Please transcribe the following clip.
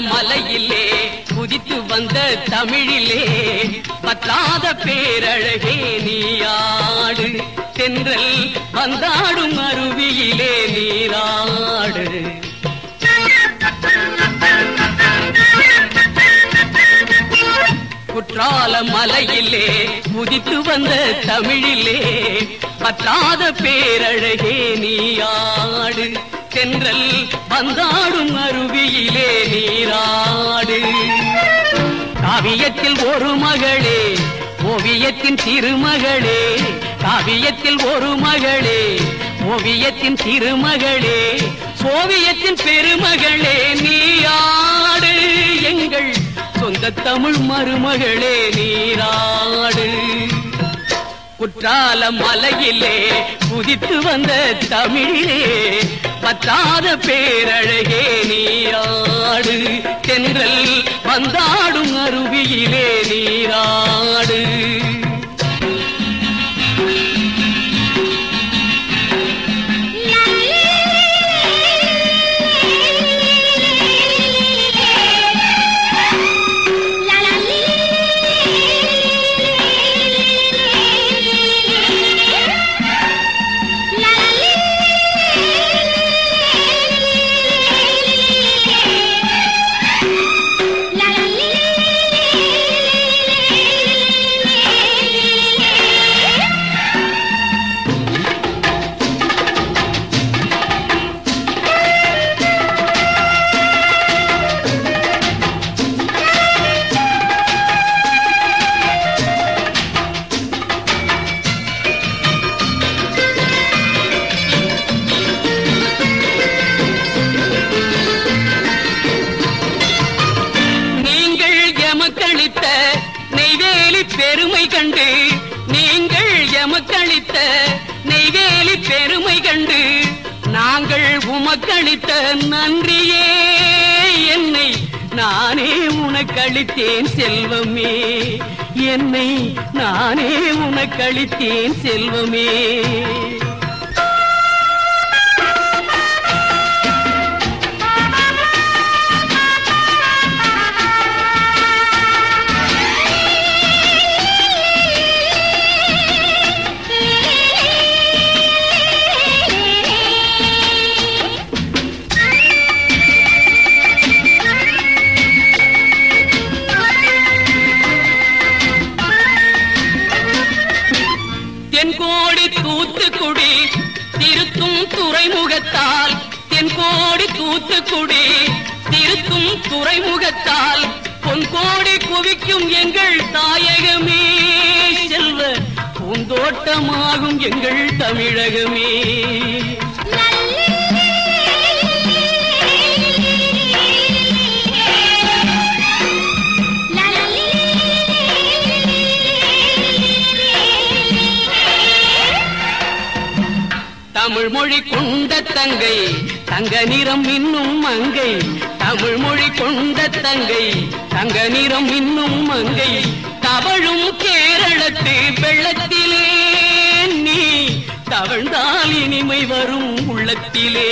மலையிலே குதித்து வந்த தமிழிலே பத்தாத பேரழகே நீயாடு தென்றல் வந்தாடும் அருவியிலே நீராடு குற்றால மலையிலே குதித்து வந்த தமிழிலே பத்தாத பேரழகே நீயாடு தென்றல் வந்தாடும் அருவியிலே நீராடு காவியத்தில் ஒரு மகளே ஓவியத்தின் திருமகளே காவியத்தில் ஒரு மகளே ஓவியத்தின் திருமகளே சோவியத்தின் பெருமகளே நீயாடு எங்கள் சொந்த தமிழ் மருமகளே நீராடு குற்றால மலையிலே குதித்து வந்த தமிழிலே பத்தாத பேரழகே நீராடு தென்றல் வந்தாடும் அருவியிலே நீராடு நெய்வேலி பெருமை கண்டு நீங்கள் எமக்களித்த நெய்வேலி பெருமை கண்டு நாங்கள் உமக்களித்த நன்றியே என்னை நானே உனக்களித்தேன் செல்வமே என்னை நானே உனக்களித்தேன் செல்வமே தென்கோடி தூத்துக்குடி திருத்தும் துறைமுகத்தால் தென்கோடி தூத்துக்குடி திருத்தும் துறைமுகத்தால் பொன்கோடி குவிக்கும் எங்கள் தாயகமே செல்வ பூந்தோட்டமாகும் எங்கள் தமிழகமே தமிழ் மொழி கொண்ட தங்கை தங்க நிறம் இன்னும் மங்கை தமிழ் மொழி கொண்ட தங்கை தங்க நிறம் இன்னும் மங்கை தவழும் கேரளத்து வெள்ளத்திலே நீ தவழ்ந்தால் இனிமை வரும் உள்ளத்திலே